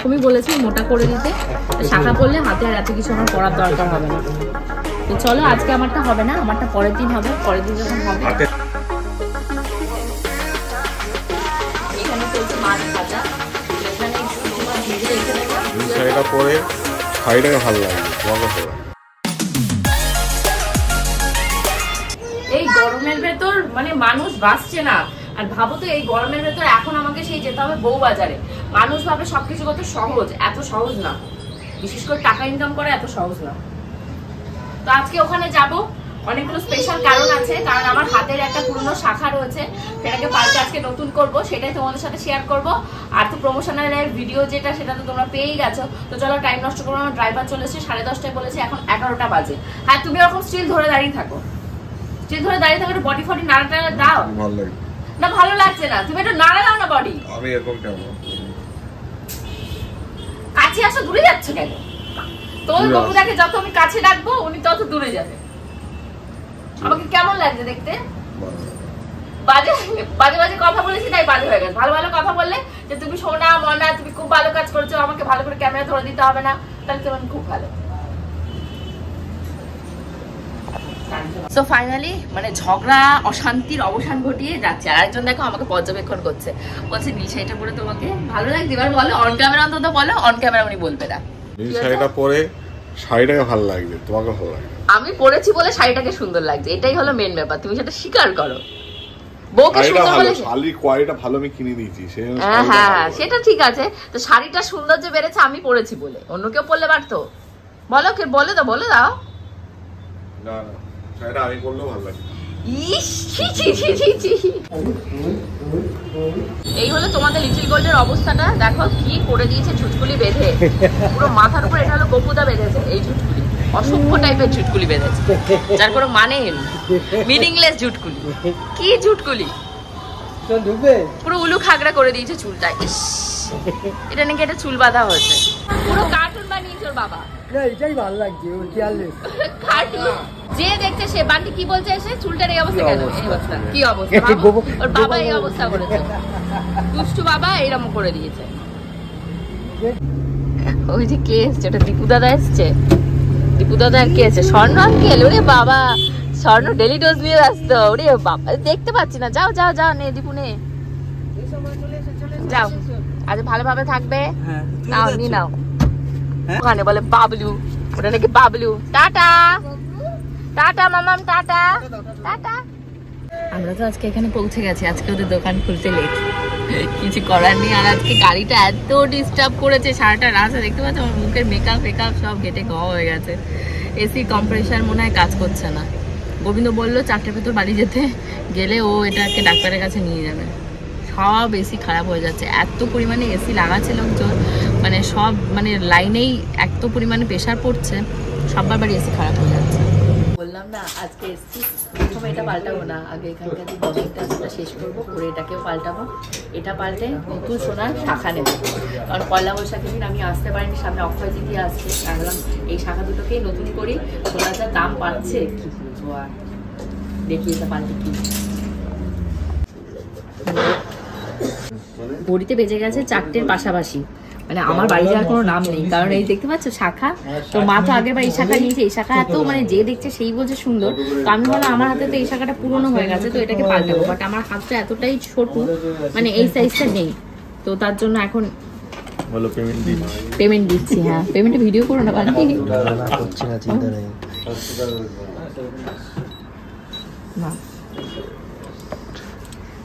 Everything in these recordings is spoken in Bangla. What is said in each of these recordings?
এরকমই বলেছি মোটা করে দিতে, শাখা পড়লে হাতে আর এত কিছু আমার পরার দরকার হবে না। তো চলো আজকে আমারটা হবে না, আমারটা পরের দিন হবে, পরের দিন যখন হবে। এখানে চলছে মাছ ভাজা, এখানে ভিজে রেখে দেবো। শাড়িটা পরে শাড়িটাকে ভালো লাগে তোমাকে। এই গরমের ভেতর মানে মানুষ বাঁচছে না। আর ভাবো তো এই গরমের ভেতর এখন আমাকে সেই যেতে হবে বউ বাজারে। মানুষ ভাবে সবকিছু কত সহজ, এত সহজ না। বিশেষ করে টাকা ইনকাম করা এত সহজ না। তো আজকে ওখানে যাব, অনেকগুলো স্পেশাল কারণ আছে। কারণ আমার হাতের একটা পুরনো শাখা রয়েছে, সেটাকে পাল্টে আজকে নতুন করব, সেটাই তোমাদের সাথে শেয়ার করব। আর তো প্রমোশনাল ভিডিও যেটা সেটা তো তোমরা পেয়েই গেছো। তো চলো টাইম নষ্ট করবো না, ড্রাইভার চলে এসেছে 10:30টায় বলেছে, এখন 11টা বাজে। হ্যাঁ তুমি ওরকম স্টিল ধরে দাঁড়িয়ে থাকো, স্টিল ধরে দাঁড়িয়ে থাকো, একটু বডি ফডি নাড়াটা দাও। ভালো লাগে না? ভালো লাগছে না, তুমি একটু নাড়া দাও না বডি। আমি এরকম কেমন কাছে আসো, দূরে যাচ্ছ কেন? তোর বকুদাকে যত আমি কাছে ডাকবো উনি তত দূরে যাবে। আমাকে কেমন লাগছে দেখতে? বাজে বাজে বাজে কথা বলেছি তাই বাজে হয়ে গেছে। ভালো ভালো কথা বললে যে তুমি সোনা মনা, তুমি খুব ভালো কাজ করেছো, আমাকে ভালো করে ক্যামেরা ধরে দিতে হবে না, তাহলে তোমার খুব ভালো। সো ফাইনালি মানে ঝগড়া অশান্তির অবসান ঘটিয়ে যাচ্ছে। আর একজন দেখো আমাকে পর্যবেক্ষণ করছে, বলছে নীল শাড়িটা পরে তোমাকে ভালো লাগছে। এবার বলো অন ক্যামেরা, অন্তত বলো। অন ক্যামেরা উনি বলবে না। নীল শাড়িটা পরে শাড়িটাকে ভালো লাগছে তোমাকে ভালো লাগে। আমি পরেছি বলে শাড়িটাকে সুন্দর লাগছে, এটাই হলো মেন ব্যাপার। তুমি সেটা স্বীকার করো। বউকে সুন্দর বলে শাড়ির কোয়ালিটিটা ভালো আমি কিনে দিয়েছি। হ্যাঁ সেটা ঠিক আছে। তো শাড়িটা সুন্দর যে বেড়েছে আমি পরেছি বলে, অন্য কেউ পরলে পারতো? বলো, কে বলে দাও, বলে দাও। না না, শাড়িটা আমি পরলেও ভালো লাগে। এই হলো তোমাদের লিটল গোল্ডের অবস্থাটা। দেখো কি করে দিয়েছে ঝুটকুলি বেঁধে, পুরো মাথার উপর। এটা হলো গপুদা বেঁধেছে এই ঝুটকুলি, অসভ্য টাইপের ঝুটকুলি বেঁধেছে, যার কোনো মানে মিনিংলেস ঝুটকুলি। কি ঝুটকুলি, পুরো উলু খাগড়া করে দিয়েছে চুলটা। ইস, এটা নাকি একটা চুল বাঁধা হয়েছে, পুরো কার্টুন বানিয়েছে ওর বাবা। এটাই ভালো লাগছে ওর কার্টুন যে দেখছে সে। বান্টি কি বলছে এসে, চুলটার এই অবস্থা কেন? এই অবস্থা কি অবস্থা? ওর বাবা এই অবস্থা করেছে, দুষ্টু বাবা এইরকম করে দিয়েছে। ওই যে কে এসছে, ওটা দীপু দাদা এসছে। দীপু দাদা আর কে আছে? স্বর্ণ আঙ্কেল। ওরে বাবা, স্বর্ণ ডেলি ডোজ নিয়ে ব্যস্ত। ওরে বাবা, দেখতে পাচ্ছি না। যাও যাও যাও, নে দীপু নে, যাও। আজ ভালোভাবে থাকবে। নাও নি নাও। ওখানে বলে বাবলু, ওটা নাকি বাবলু। টাটা টাটা মামাম, টাটা টাটা। আমরা তো আজকে এখানে পৌঁছে গেছি, আজকে ওদের দোকান খুলতে লেট, কিছু করার নেই। আর আজকে গাড়িটা এত ডিস্টার্ব করেছে সারাটা রাস্তা, দেখতে পাচ্ছ আমার মুখের মেকআপ ফেকআপ সব ঘেটে গ হয়ে গেছে। এসি কম্প্রেসার মনে হয় কাজ করছে না। গোবিন্দ বললো 4টার ভেতর বাড়ি যেতে, গেলে ও এটাকে ডাক্তারের কাছে নিয়ে যাবে। সব এসি খারাপ হয়ে যাচ্ছে, এত পরিমাণে এসি লাগাচ্ছে লোকজন, মানে সব মানে লাইনেই এত পরিমাণে প্রেশার পড়ছে, সবার বাড়ি এসি খারাপ হয়ে যাচ্ছে। বললাম না আজকে এসছি, প্রথমে এটা পাল্টাবো না, আগে এখানকার যে বডিংটা সেটা শেষ করবো, করে এটাকেও পাল্টাবো। এটা পাল্টে নতুন সোনার শাখা নেব, কারণ পয়লা বৈশাখের দিন আমি আসতে পারিনি, সামনে অক্ষয় তৃতীয়া আসছে। ভাবলাম এই শাখা দুটোকেই নতুন করি। সোনার যা দাম পাচ্ছে কি বলবো, আর দেখি এটা পাল্টে কি। ঘড়িতে বেজে গেছে 4টের পাশাপাশি, মানে আমার বাড়ি যাওয়ার কোনো নাম নেই। কারণ এই দেখতে পাচ্ছ শাখা, তো মা তো আগের বার এই শাখা নিয়েছে। এই শাখা এত মানে যে দেখছে সেই বলছে সুন্দর। তো আমি বললাম আমার হাতে তো এই শাখাটা পুরনো হয়ে গেছে, তো এটাকে পাল্টাবো। বাট আমার হাতটা এতটাই ছোট, মানে এই সাইজটা নেই, তো তার জন্য এখন পেমেন্ট দিচ্ছি। হ্যাঁ পেমেন্টে ভিডিও করো না, বাকি না।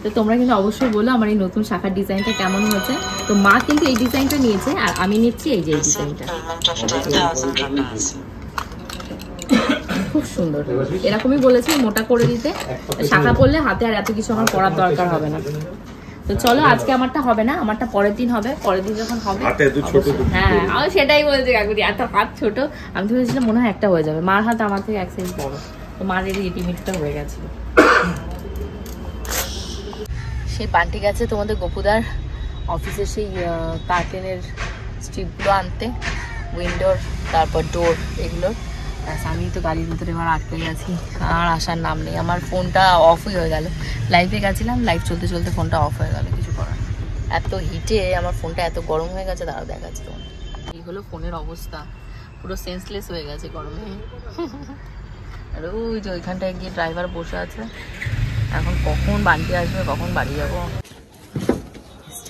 তো তোমরা কিন্তু অবশ্যই বলো আমার এই নতুন শাখার ডিজাইনটা কেমন হয়েছে। তো মা কিন্তু এই ডিজাইনটা নিয়েছে, আর আমি নিচ্ছি এই যে এই ডিজাইনটা। খুব সুন্দর, এরকমই বলেছি মোটা করে দিতে, শাখা পড়লে হাতে আর এত কিছু আমার পরার দরকার হবে না। তো চলো আজকে আমারটা হবে না, আমারটা পরের দিন হবে। পরের দিন যখন হবে, হ্যাঁ আমি সেটাই বলছি কাকুদি, এত হাত ছোট। আমি তো ভেবেছিলাম মনে হয় একটা হয়ে যাবে। মার হাত আমার থেকে 1 সাইজ বড়, তো মার এই রেডিমেডটা হয়ে গেছিল। সেই পান্টি গেছে তোমাদের গপুদার অফিসে সেই কার্টেনের স্ট্রিপগুলো আনতে, উইন্ডোর, তারপর ডোর, এগুলোর। আমি তো গাড়ির ভিতরে এবার আটকে গেছি, আর আসার নাম নেই। আমার ফোনটা অফই হয়ে গেল, লাইভে গেছিলাম, লাইভ চলতে চলতে ফোনটা অফ হয়ে গেল, কিছু করার। এত হিটে আমার ফোনটা এত গরম হয়ে গেছে, দাঁড়াও দেখাচ্ছি তোমার। এই হলো ফোনের অবস্থা, পুরো সেন্সলেস হয়ে গেছে গরমে। আর ওই যে ওইখানটায় গিয়ে ড্রাইভার বসে আছে, এখন কখন বাড়িতে আসবে, কখন বাড়ি যাবো।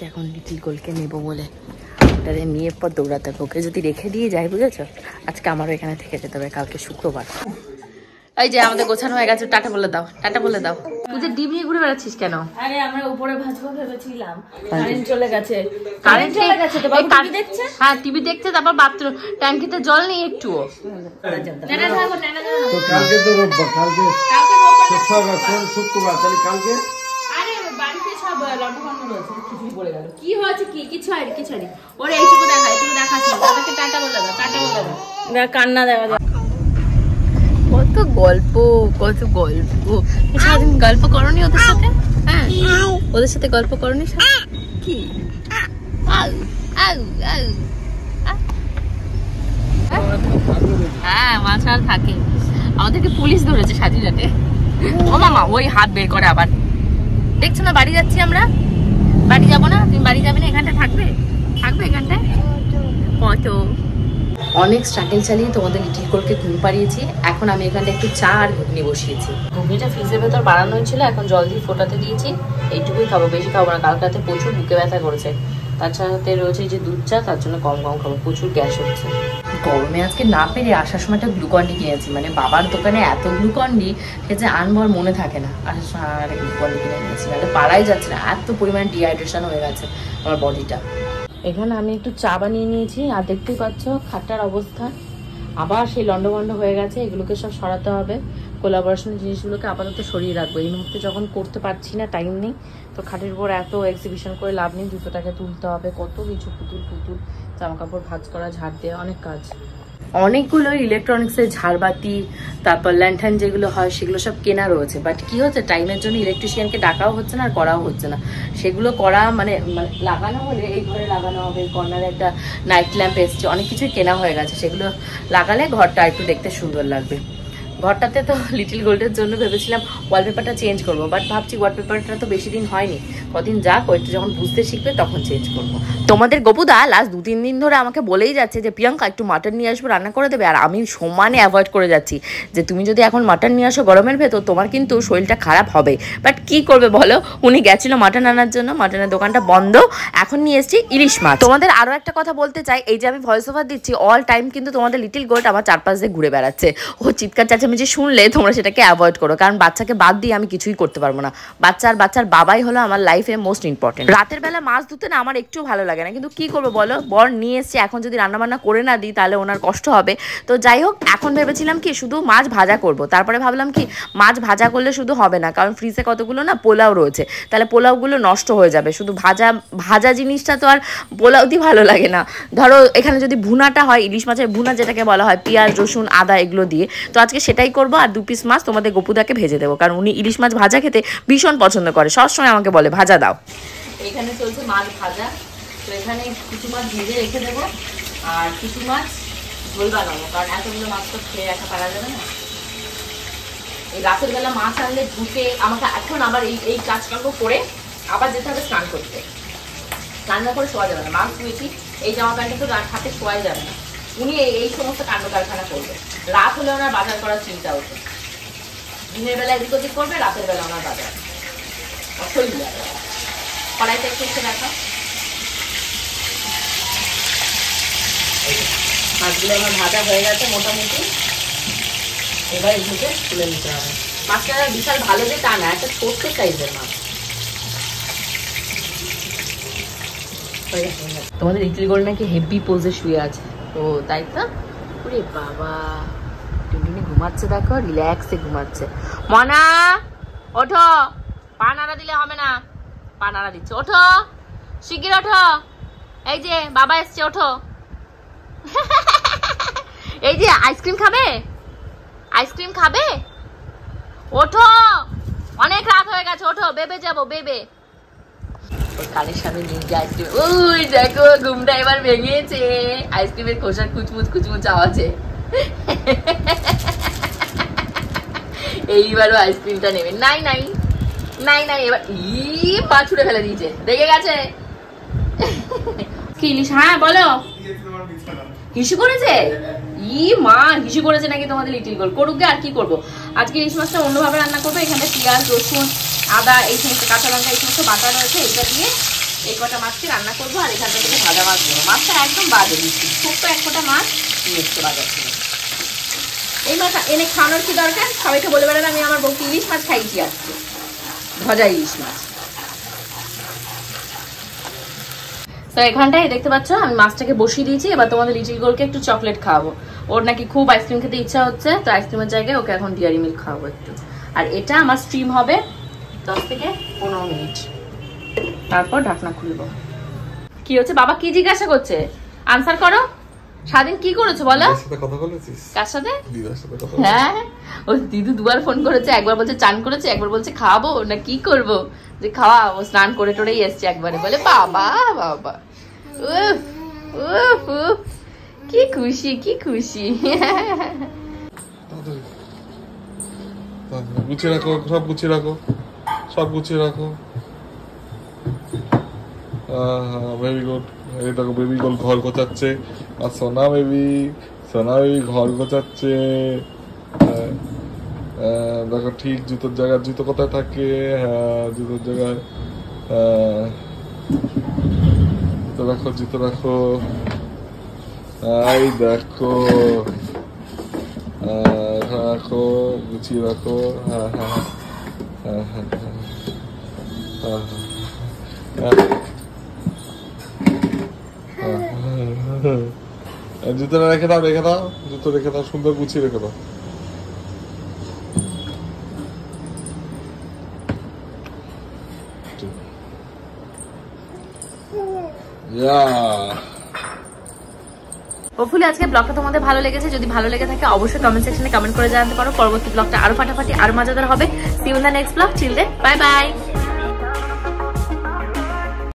এখন লিটিল গোলকে নেবো বলে ওটারে নিয়ে পর দৌড়াতে হবে। ওকে যদি রেখে দিয়ে যাই, বুঝেছো, আজকে আমারও এখানে থেকে যেতে হবে, কালকে শুক্রবার। এই যে আমাদের গোছানো হয়ে গেছে, টাটা বলে দাও, টাটা বলে দাও। তুই যে ডিম নিয়ে ঘুরে বেড়াচ্ছিস কেন? আরে আমরা উপরে ভাজবো ভেবেছিলাম, কারেন্ট চলে গেছে। কারেন্ট চলে গেছে তো বাবু টিভি দেখছে। হ্যাঁ টিভি দেখছে, তারপর বাথরুম ট্যাঙ্কিতে জল নেই একটুও। তো কালকে তো রোববার, কালকে শুক্রবার, তাহলে কালকে আরে বাড়িতে সব লটবন্ধ রয়েছে। খিচুড়ি পড়ে গেল, কি হয়েছে, কি কিছু হয়নি, কিছু হয়নি। ওরে এইটুকু দেখা, এইটুকু দেখাচ্ছি, তাদেরকে টাটা বলে দাও, টাটা বলে দাও। দেখ কান্না দেওয়া যায়। কত গল্প, কত গল্প। সারাদিন গল্প করনি ওদের সাথে? হ্যাঁ ওদের সাথে গল্প করনি কি? হ্যাঁ মাছ আর থাকে। আমাদেরকে পুলিশ ধরেছে সাজিরাটে। ও মামা ওই হাত বের করে আবার। দেখছো না বাড়ি যাচ্ছি আমরা, বাড়ি যাবো না? তুমি বাড়ি যাবে না, এখানটায় থাকবে, থাকবে এখানটায়। কত অনেক স্ট্রাগল চালিয়ে তোমাদের লিটিল গোলকে ঘুম পাড়িয়েছি। এখন আমি এখানটা একটু চা আর ঘুগনি বসিয়েছি। ঘুগনিটা ফ্রিজের ভেতর বানানো হয়েছিল, এখন জল দিয়ে ফোটাতে দিয়েছি। এইটুকুই খাবো, বেশি খাবো না। কালকে রাতে প্রচুর বুকে ব্যথা করেছে, তার সাথে রয়েছে এই যে দুধ চা, তার জন্য কম কম খাবো, প্রচুর গ্যাস হচ্ছে। গরমে আজকে না পেরে আসার সময় একটা গ্লুকন্ডি কিনেছি, মানে বাবার দোকানে এত গ্লুকন্ডি সে যে আনবার মনে থাকে না, আসার সময় আর গ্লুকন্ডি কিনে নিয়েছি, নাহলে পাড়াই যাচ্ছে না, এত পরিমাণে ডিহাইড্রেশন হয়ে গেছে আমার বডিটা। এখানে আমি একটু চা বানিয়ে নিয়েছি, আর দেখতেই পাচ্ছ খাটটার অবস্থা আবার সেই লন্ডভন্ড হয়ে গেছে। এগুলোকে সব সরাতে হবে, কোলাবোরেশন জিনিসগুলোকে আপাতত সরিয়ে রাখবো। এই মুহূর্তে যখন করতে পারছি না, টাইম নেই, তো খাটের উপর এত এক্সিবিশন করে লাভ নেই। জুতোটাকে তুলতে হবে, কত কিছু, পুতুল পুতুল, জামা কাপড় ভাঁজ করা, ঝাড় দেওয়া, অনেক কাজ। অনেকগুলো ইলেকট্রনিক্সের ঝাড়বাতি, তারপর ল্যান্টার্ন যেগুলো হয় সেগুলো সব কেনা রয়েছে, বাট কি হচ্ছে টাইমের জন্য ইলেকট্রিশিয়ানকে ডাকাও হচ্ছে না আর করাও হচ্ছে না। সেগুলো করা মানে লাগানো হলে এই ঘরে লাগানো হবে, কর্নারে একটা নাইট ল্যাম্প এসছে, অনেক কিছুই কেনা হয়ে গেছে, সেগুলো লাগালে ঘরটা একটু দেখতে সুন্দর লাগবে। ঘরটাতে তো লিটিল গোল্ডের জন্য ভেবেছিলাম ওয়ালপেপারটা চেঞ্জ করবো, বাট ভাবছি ওয়ালপেপারটা তো বেশি দিন হয়নি, কদিন যাক, ওইটা যখন বুঝতে শিখবে তখন চেঞ্জ করবো। তোমাদের গপুদা লাস্ট 2-3 দিন ধরে আমাকে বলেই যাচ্ছে যে প্রিয়াঙ্কা একটু মাটন নিয়ে আসবো, রান্না করে দেবে, আর আমি সমানে অ্যাভয়েড করে যাচ্ছি যে তুমি যদি এখন মাটন নিয়ে আসো গরমের ভেতর, তোমার কিন্তু শরীরটা খারাপ হবে। বাট কি করবে বলো, উনি গেছিল মাটন আনার জন্য, মাটনের দোকানটা বন্ধ, এখন নিয়ে এসেছি ইলিশ মাছ। তোমাদের আরও একটা কথা বলতে চাই, এই যে আমি ভয়েস ওভার দিচ্ছি, অল টাইম কিন্তু তোমাদের লিটিল গোল্ড আমার চারপাশ দিয়ে ঘুরে বেড়াচ্ছে। ও চিৎকার চেঁচামেচি শুনলে তোমরা সেটাকে অ্যাভয়েড করো, কারণ বাচ্চাকে বাদ দিয়ে আমি কিছুই করতে পারবো না। বাচ্চার বাবাই হলো আমার লাইফে মোস্ট ইম্পর্টেন্ট। রাতের বেলা মাছ ধুতে না আমার একটু ভালো লাগে না, কিন্তু কি করবো বলো, বর নিয়ে এসছে, এখন যদি রান্নাবান্না করে না দিই তাহলে ওনার কষ্ট হবে। তো যাই হোক, এখন ভেবেছিলাম কি শুধু মাছ ভাজা করব, তারপরে ভাবলাম কি মাছ ভাজা করলে শুধু হবে না, কারণ ফ্রিজে কতগুলো না পোলাও রয়েছে, তাহলে পোলাওগুলো নষ্ট হয়ে যাবে। শুধু ভাজা জিনিসটা তো আর পোলাও দিয়ে ভালো লাগে না। ধরো এখানে যদি ভুনাটা হয়, ইলিশ মাছের ভুনা যেটাকে বলা হয়, পেঁয়াজ রসুন আদা এগুলো দিয়ে, তো আজকে সেটাই করবো। আর 2 পিস মাছ তোমাদের গপুদাকে ভেজে দেবো, কারণ উনি ইলিশ মাছ ভাজা খেতে ভীষণ পছন্দ করে, সবসময় আমাকে বলে ভাজা দাও। এখানে চলছে মাছ ভাজা, তো এখানে কিছু মাছ ভেজে রেখে দেবো আর কিছু মাছ ঝোল বানাবো, কারণ এতগুলো মাছ তো খেয়ে রাখা পারা যাবে না। এই রাতের বেলা মাছ আনলে ধুতে আমাকে এখন আবার এই কাজকর্ম করে আবার যেতে হবে স্নান করতে, স্নান না করে শোয়া যাবে না। মাছ ধুয়েছি, এই জামা প্যান্টটা তো হাতে শোয়াই যাবে না, উনি এই সমস্ত কাণ্ড কারখানা করবে। রাত হলে ওনার বাজার করার চিন্তা ওঠে, দিনের বেলা এদিক ওদিক করবে, রাতের বেলা ওনার বাজার। অসহ্য। কড়াইটা একটু এসে দেখা, মাছগুলো আমার ভাজা হয়ে গেছে মোটামুটি, এবার এগুলোকে তুলে নিতে হবে। মাছটা বিশাল ভালো যে তা না, একটা ছোট্ট সাইজের মাছ। তোমাদের লিটল গোল্ড নাকি হেভি পোজে শুয়ে আছে, তো তাই তো। ওরে বাবা, টুনটুনি ঘুমাচ্ছে, দেখো রিল্যাক্সে ঘুমাচ্ছে। মনা ওঠো, পা নাড়া দিলে হবে না, পা নাড়া দিচ্ছে, ওঠো শিগগির ওঠো, এই যে বাবা এসছে, ওঠো। এই যে আইসক্রিম খাবে, আইসক্রিম খাবে, ওঠো, অনেক রাত হয়ে গেছে, ওঠো, বেবে যাবো, বেবে। কানের সামনে নিয়ে গিয়ে আইসক্রিম, ওই দেখো ঘুমটা এবার ভেঙেছে, আইসক্রিমের খোসার কুচমুচ আওয়াজে। এইবারও আইসক্রিমটা নেবে, নাই নাই নাই নাই, এবার ই পা ছুড়ে ফেলে দিয়েছে, রেগে গেছে, কি ইলিশ? হ্যাঁ বলো। হিসু করেছে? ই মা, হিসু করেছে নাকি তোমাদের লিটিল গোল? করুক, আর কি করবো। আজকে ইলিশ মাছটা অন্যভাবে রান্না করবো। এখানে পেঁয়াজ, রসুন, আদা, এই সমস্ত কাঁচা লঙ্কা, এই সমস্ত বাটা রয়েছে। এটা দিয়ে এই কটা মাছকে রান্না করবো। আর এখানটা থেকে ভাজা মাছ দেবো। মাছটা একদম বাজে দিচ্ছি, ছোট্ট এক কটা মাছ নিয়ে এসছে বাজার থেকে। এই মাছ এনে খাওয়ানোর কি দরকার? সবাইকে বলে বেড়ান আমি আমার বউকে ইলিশ মাছ খাইছি আজকে, ভাজা ইলিশ মাছ। তো এখানটায় দেখতে পাচ্ছ আমি মাছটাকে বসিয়ে দিয়েছি। এবার তোমাদের লিটিল গোলকে একটু চকলেট খাওয়াবো। ওর নাকি খুব আইসক্রিম খেতে ইচ্ছা হচ্ছে, তো আইসক্রিমের জায়গায় ওকে এখন ডেয়ারি মিল্ক খাওয়াবো একটু। আর এটা আমার স্ট্রিম হবে 10 থেকে 15 মিনিট, তারপর ঢাকনা খুলবো। কি হচ্ছে বাবা? কি জিজ্ঞাসা করছে? আনসার করো। স্বাধীন কি করেছো বলো? কার সাথে? হ্যাঁ, ও দিদু দুবার ফোন করেছে। একবার বলছে চান করেছে, একবার বলছে খাওয়াবো না কি করবো, যে খাওয়া। ও স্নান করে টোরেই এসছে একবারে, বলে বাবা বাবা। উফ উফ উফ, কি খুশি, কি খুশি। গুছিয়ে রাখো, সব গুছিয়ে রাখো, সব গুছিয়ে রাখো। Very good. এই দেখো বেবি গোল ঘর গোছাচ্ছে। আর সোনা বেবি, সোনা বেবি ঘর গোছাচ্ছে। দেখো ঠিক জুতোর জায়গায়, জুতো কোথায় থাকে? হ্যাঁ, জুতোর জায়গায়। জুতো রাখো, জুতো রাখো। এই দেখো, রাখো, গুছিয়ে রাখো। হ্যাঁ হ্যাঁ হ্যাঁ হ্যাঁ হ্যাঁ হ্যাঁ। জুতোটা রেখে দাও, রেখে দাও, জুতো রেখে দাও, সুন্দর গুছিয়ে রেখে দাও। হোপফুলি আজকে ব্লগটা তোমাদের ভালো লেগেছে। যদি ভালো লেগে থাকে অবশ্যই কমেন্ট সেকশনে কমেন্ট করে জানাতে পারো। পরবর্তী ব্লগটা আরো ফাটাফাটি, আরো মজাদার হবে। See you in the next blog. Till then bye by.